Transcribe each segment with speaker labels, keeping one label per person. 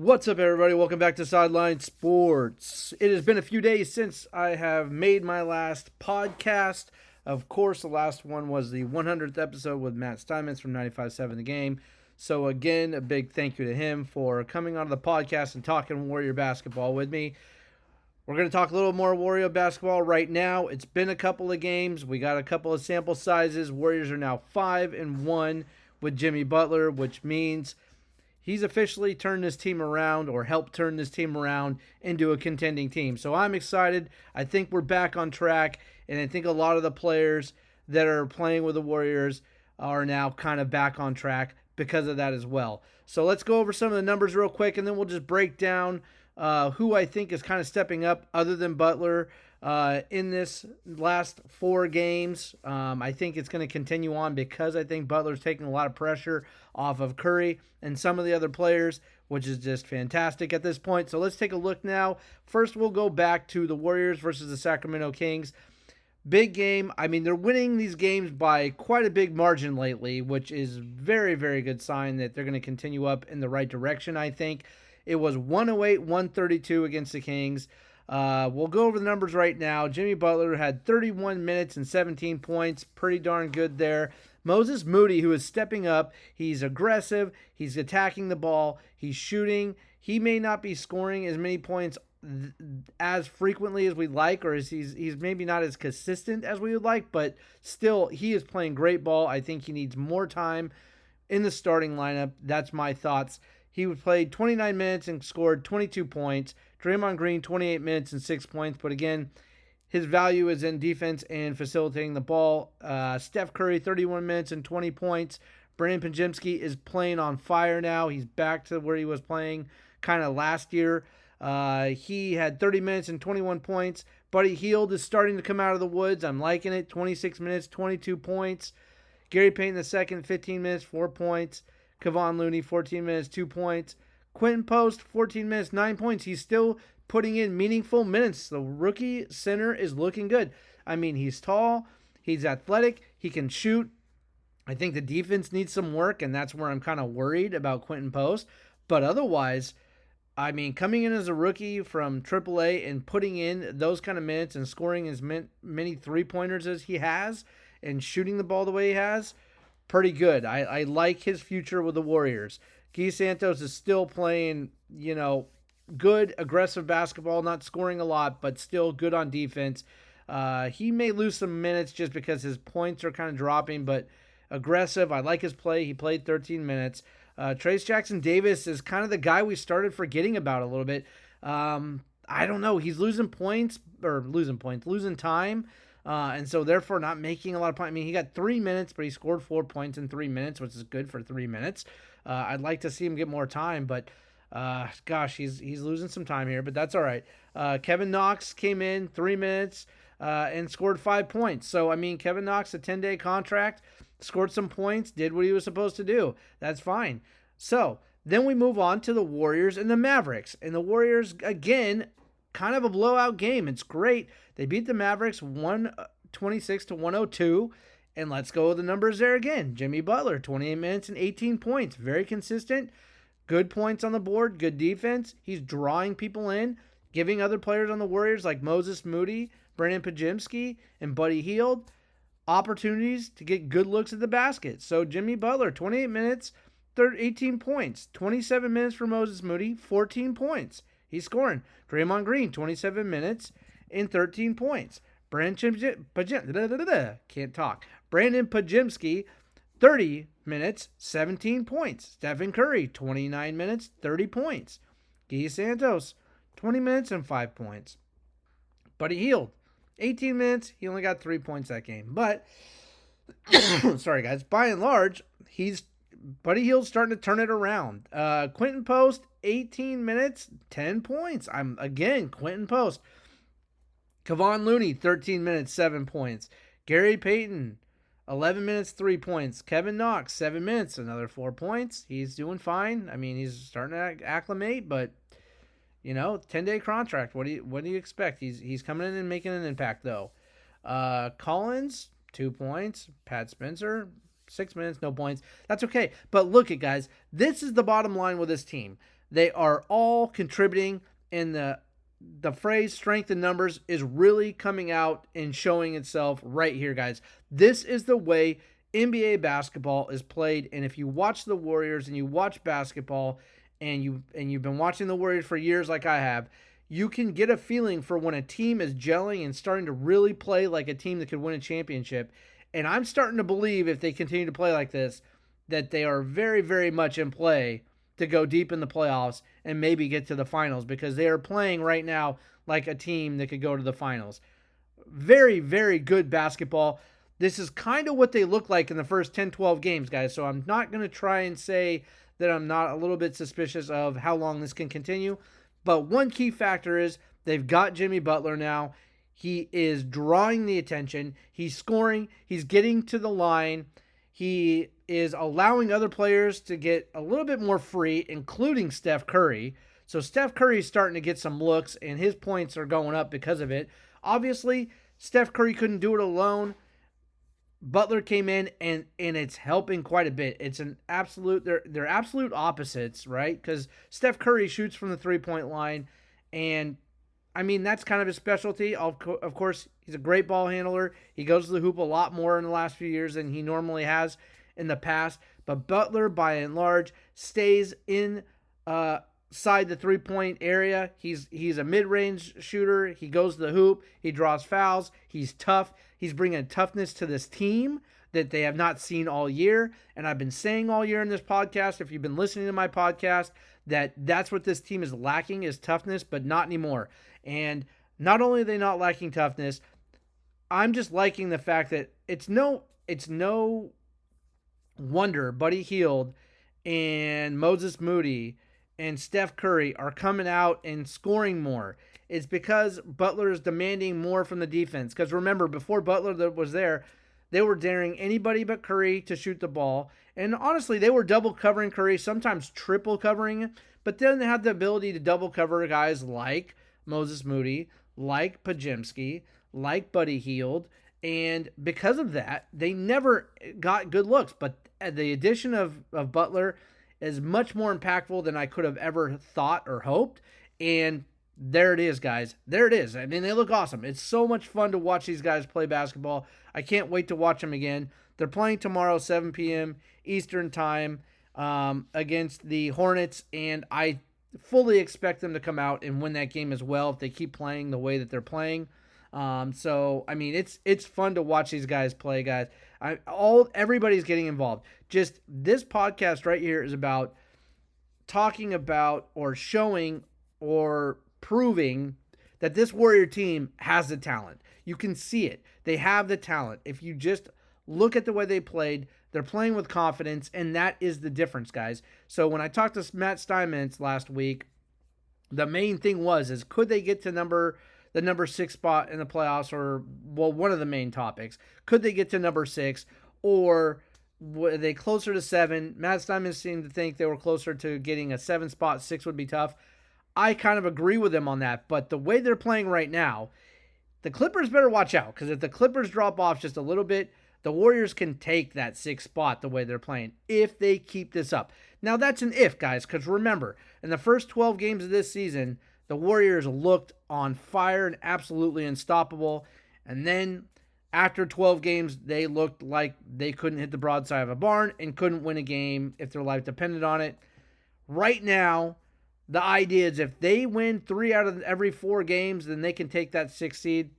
Speaker 1: What's up, everybody? Welcome back to Sideline Sports. It has been a few days since I have made my last podcast. Of course, the last one was the 100th episode with Matt Steinmetz from 95.7 The Game. So, again, a big thank you to him for coming on the podcast and talking Warrior basketball with me. We're going to talk a little more Warrior basketball right now. It's been a couple of games. We got a couple of sample sizes. Warriors are now 5-1 with Jimmy Butler, which means he's officially turned this team around or helped turn this team around into a contending team. So I'm excited. I think we're back on track, and I think a lot of the players that are playing with the Warriors are now kind of back on track because of that as well. So let's go over some of the numbers real quick, and then we'll just break down who I think is kind of stepping up other than Butler in this last 4 games. I think it's going to continue on because I think Butler's taking a lot of pressure off of Curry and some of the other players, which is just fantastic at this point. So let's take a look now. First, we'll go back to the Warriors versus the Sacramento Kings. Big game. I mean, they're winning these games by quite a big margin lately, which is very, very good sign that they're going to continue up in the right direction, I think. It was 108-132 against the Kings. We'll go over the numbers right now. Jimmy Butler had 31 minutes and 17 points. Pretty darn good there. Moses Moody, who is stepping up, he's aggressive. He's attacking the ball. He's shooting. He may not be scoring as many points as frequently as we'd like, or he's maybe not as consistent as we would like, but still, he is playing great ball. I think he needs more time in the starting lineup. That's my thoughts. He played 29 minutes and scored 22 points. Draymond Green, 28 minutes and 6 points. But again, his value is in defense and facilitating the ball. Steph Curry, 31 minutes and 20 points. Brandon Pajemski is playing on fire now. He's back to where he was playing kind of last year. He had 30 minutes and 21 points. Buddy Hield is starting to come out of the woods. I'm liking it. 26 minutes, 22 points. Gary Payton II, 15 minutes, 4 points. Kevon Looney, 14 minutes, 2 points. Quentin Post, 14 minutes, 9 points. He's still putting in meaningful minutes. The rookie center is looking good. I mean, he's tall. He's athletic. He can shoot. I think the defense needs some work, and that's where I'm kind of worried about Quentin Post. But otherwise, I mean, coming in as a rookie from AAA and putting in those kind of minutes and scoring as many three-pointers as he has and shooting the ball the way he has, pretty good. I like his future with the Warriors. Guy Santos is still playing, good, aggressive basketball, not scoring a lot, but still good on defense. He may lose some minutes just because his points are kind of dropping, but aggressive. I like his play. He played 13 minutes. Trace Jackson Davis is kind of the guy we started forgetting about a little bit. I don't know. He's losing time. And so therefore not making a lot of points. I mean, he got 3 minutes, but he scored 4 points in 3 minutes, which is good for 3 minutes. I'd like to see him get more time, but he's losing some time here, but that's all right. Kevin Knox came in 3 minutes and scored 5 points. So, I mean, Kevin Knox, a 10-day contract, scored some points, did what he was supposed to do. That's fine. So then we move on to the Warriors and the Mavericks. And the Warriors, again, kind of a blowout game. It's great. They beat the Mavericks 126-102. And let's go with the numbers there again. Jimmy Butler, 28 minutes and 18 points. Very consistent. Good points on the board. Good defense. He's drawing people in, giving other players on the Warriors like Moses Moody, Brandon Pajemski, and Buddy Hield opportunities to get good looks at the basket. So Jimmy Butler, 28 minutes, 18 points. 27 minutes for Moses Moody, 14 points. He's scoring. Draymond Green, 27 minutes and 13 points. Brandon Pajemski, 30 minutes, 17 points. Stephen Curry, 29 minutes, 30 points. Guy Santos, 20 minutes and 5 points. Buddy Hield, 18 minutes. He only got 3 points that game. But, sorry guys, by and large, Buddy Hield's starting to turn it around. Quentin Post, 18 minutes, 10 points. Quentin Post. Kevon Looney, 13 minutes, 7 points. Gary Payton, 11 minutes, 3 points. Kevin Knox, 7 minutes, another 4 points. He's doing fine. I mean, he's starting to acclimate, but 10-day contract. What do you expect? He's coming in and making an impact though. Collins, 2 points. Pat Spencer, 6 minutes, no points. That's okay. But look it, guys. This is the bottom line with this team. They are all contributing, and the phrase strength in numbers is really coming out and showing itself right here, guys. This is the way NBA basketball is played. And if you watch the Warriors and you watch basketball and you've been watching the Warriors for years like I have, you can get a feeling for when a team is gelling and starting to really play like a team that could win a championship. And I'm starting to believe if they continue to play like this, that they are very, very much in play to go deep in the playoffs and maybe get to the finals, because they are playing right now like a team that could go to the finals. Very, very good basketball. This is kind of what they look like in the first 10, 12 games, guys. So I'm not going to try and say that I'm not a little bit suspicious of how long this can continue. But one key factor is they've got Jimmy Butler now. He is drawing the attention. He's scoring. He's getting to the line. He is allowing other players to get a little bit more free, including Steph Curry. So Steph Curry is starting to get some looks, and his points are going up because of it. Obviously, Steph Curry couldn't do it alone. Butler came in, and it's helping quite a bit. It's an absolute, they're absolute opposites, right? Because Steph Curry shoots from the three-point line, and I mean, that's kind of his specialty. Of course, he's a great ball handler. He goes to the hoop a lot more in the last few years than he normally has in the past. But Butler, by and large, stays inside the three-point area. He's a mid-range shooter. He goes to the hoop. He draws fouls. He's tough. He's bringing toughness to this team that they have not seen all year. And I've been saying all year in this podcast, if you've been listening to my podcast, that's what this team is lacking, is toughness, but not anymore. And not only are they not lacking toughness, I'm just liking the fact that it's no wonder Buddy Hield and Moses Moody and Steph Curry are coming out and scoring more. It's because Butler is demanding more from the defense. Because remember, before Butler was there, they were daring anybody but Curry to shoot the ball. And honestly, they were double covering Curry, sometimes triple covering. But then they had the ability to double cover guys like Moses Moody, like Pajemski, like Buddy Hield. And because of that, they never got good looks. But the addition of Butler is much more impactful than I could have ever thought or hoped. And there it is, guys. There it is. I mean, they look awesome. It's so much fun to watch these guys play basketball. I can't wait to watch them again. They're playing tomorrow, 7 p.m. Eastern Time, against the Hornets, and I fully expect them to come out and win that game as well if they keep playing the way that they're playing. So I mean, it's fun to watch these guys play, guys. Everybody's getting involved. Just this podcast right here is about talking about or showing or proving that this Warrior team has the talent. You can see it. They have the talent. If you just look at the way they played, they're playing with confidence, and that is the difference, guys. So when I talked to Matt Steinmetz last week, the main thing is could they get to the number 6 spot in the playoffs, or, well, one of the main topics. Could they get to number 6, or were they closer to 7? Matt Steinmetz seemed to think they were closer to getting a 7 spot. 6 would be tough. I kind of agree with him on that, but the way they're playing right now, the Clippers better watch out, because if the Clippers drop off just a little bit, the Warriors can take that 6th spot the way they're playing if they keep this up. Now, that's an if, guys, because remember, in the first 12 games of this season, the Warriors looked on fire and absolutely unstoppable. And then after 12 games, they looked like they couldn't hit the broadside of a barn and couldn't win a game if their life depended on it. Right now, the idea is if they win 3 out of every 4 games, then they can take that 6th seed.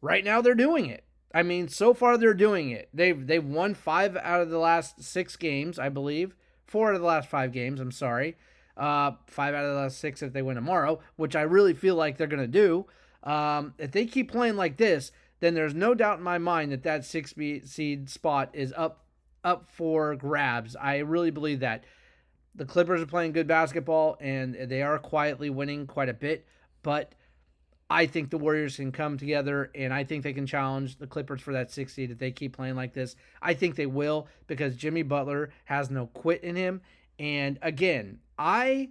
Speaker 1: Right now, they're doing it. I mean, so far they're doing it. They've won 5 out of the last 6 games, I believe. 4 out of the last 5 games, I'm sorry. 5 out of the last 6 if they win tomorrow, which I really feel like they're going to do. If they keep playing like this, then there's no doubt in my mind that 6th seed spot is up for grabs. I really believe that. The Clippers are playing good basketball, and they are quietly winning quite a bit, but I think the Warriors can come together, and I think they can challenge the Clippers for that 6th seed if they keep playing like this. I think they will, because Jimmy Butler has no quit in him. And again, I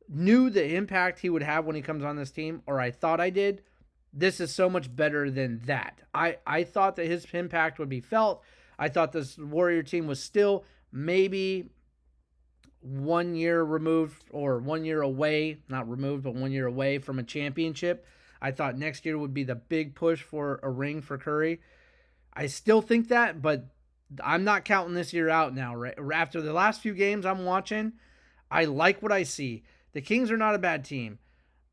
Speaker 1: knew the impact he would have when he comes on this team, or I thought I did. This is so much better than that. I thought that his impact would be felt. I thought this Warrior team was still maybe 1 year removed, or 1 year away, not removed, but 1 year away from a championship. I thought next year would be the big push for a ring for Curry. I still think that, but I'm not counting this year out now. Right after the last few games I'm watching, I like what I see. The Kings are not a bad team.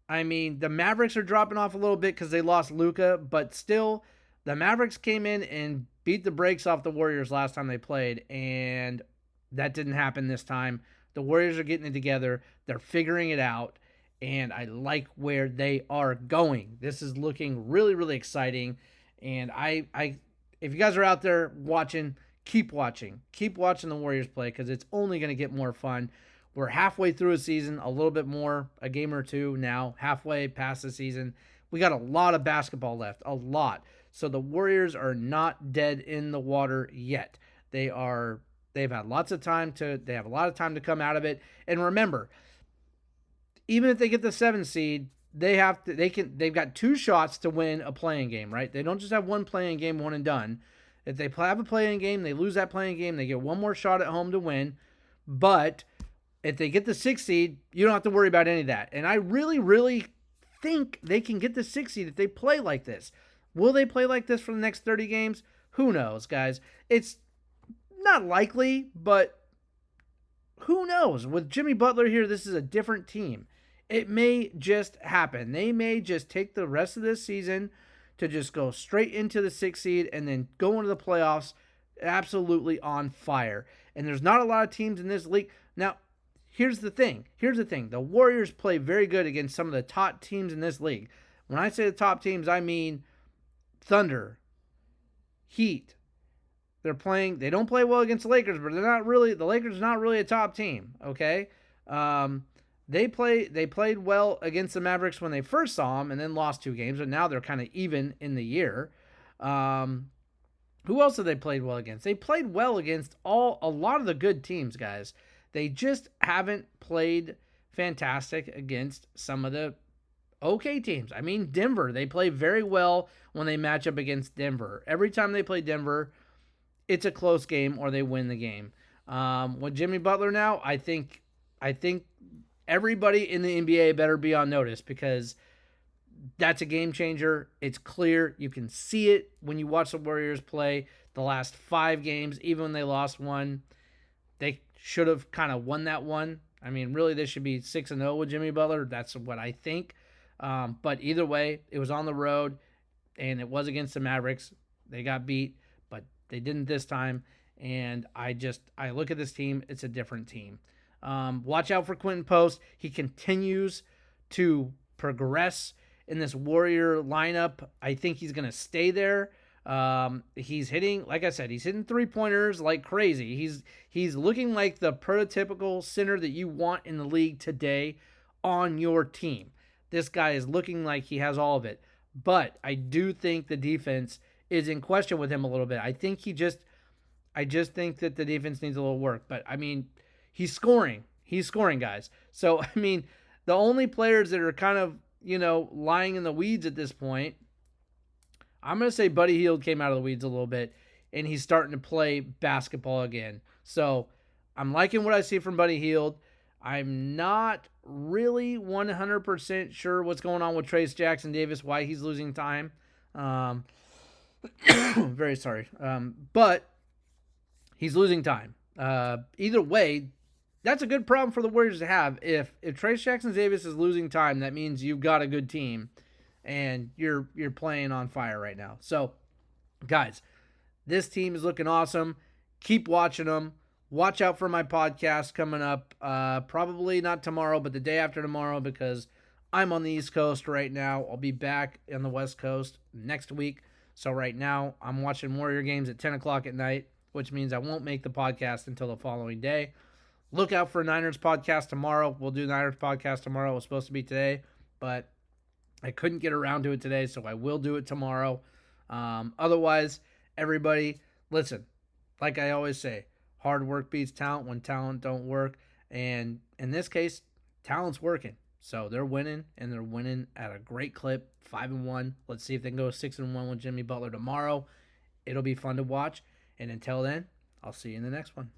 Speaker 1: I mean, the Mavericks are dropping off a little bit because they lost Luka, but still, the Mavericks came in and beat the brakes off the Warriors last time they played, and that didn't happen this time. The Warriors are getting it together. They're figuring it out, and I like where they are going. This is looking really, really exciting, and if you guys are out there watching, keep watching. Keep watching the Warriors play because it's only going to get more fun. We're halfway through a season, a little bit more, a game or two now, halfway past the season. We got a lot of basketball left, a lot. So the Warriors are not dead in the water yet. They've had lots of time they have a lot of time to come out of it. And remember, even if they get the 7th seed, they've got 2 shots to win a playing game, right? They don't just have one playing game, one and done. If they have a playing game, they lose that playing game, they get one more shot at home to win. But if they get the 6th seed, you don't have to worry about any of that. And I really, really think they can get the 6th seed if they play like this. Will they play like this for the next 30 games? Who knows, guys? It's not likely, but who knows? With Jimmy Butler here, this is a different team. It may just happen. They may just take the rest of this season to just go straight into the 6th seed and then go into the playoffs absolutely on fire. And there's not a lot of teams in this league. Now, here's the thing. The Warriors play very good against some of the top teams in this league. When I say the top teams, I mean Thunder, Heat. They don't play well against the Lakers, but the Lakers are not really a top team, okay? They played well against the Mavericks when they first saw them and then lost 2 games, but now they're kind of even in the year. Who else have they played well against? They played well against a lot of the good teams, guys. They just haven't played fantastic against some of the okay teams. I mean, Denver, they play very well when they match up against Denver. Every time they play Denver, it's a close game or they win the game. With Jimmy Butler now, I think everybody in the NBA better be on notice because that's a game changer. It's clear. You can see it when you watch the Warriors play the last 5 games, even when they lost one. They should have kind of won that one. I mean, really, they should be 6-0 with Jimmy Butler. That's what I think. But either way, it was on the road, and it was against the Mavericks. They got beat, but they didn't this time. And I look at this team. It's a different team. Watch out for Quentin Post. He continues to progress in this Warrior lineup. I think he's going to stay there. He's hitting, like I said, he's hitting 3-pointers like crazy. He's looking like the prototypical center that you want in the league today on your team. This guy is looking like he has all of it. But I do think the defense is in question with him a little bit. I just think that the defense needs a little work. But I mean, he's scoring. He's scoring, guys. So, I mean, the only players that are kind of, lying in the weeds at this point, I'm going to say Buddy Hield came out of the weeds a little bit, and he's starting to play basketball again. So, I'm liking what I see from Buddy Hield. I'm not really 100% sure what's going on with Trace Jackson Davis, why he's losing time. Very sorry. But he's losing time. Either way, that's a good problem for the Warriors to have. If Trace Jackson Davis is losing time, that means you've got a good team and you're playing on fire right now. So, guys, this team is looking awesome. Keep watching them. Watch out for my podcast coming up. Probably not tomorrow, but the day after tomorrow because I'm on the East Coast right now. I'll be back on the West Coast next week. So right now, I'm watching Warrior games at 10 o'clock at night, which means I won't make the podcast until the following day. Look out for Niners podcast tomorrow. We'll do Niners podcast tomorrow. It was supposed to be today, but I couldn't get around to it today, so I will do it tomorrow. Otherwise, everybody, listen, like I always say, hard work beats talent when talent don't work. And in this case, talent's working. So they're winning, and they're winning at a great clip, 5-1. Let's see if they can go 6-1 with Jimmy Butler tomorrow. It'll be fun to watch. And until then, I'll see you in the next one.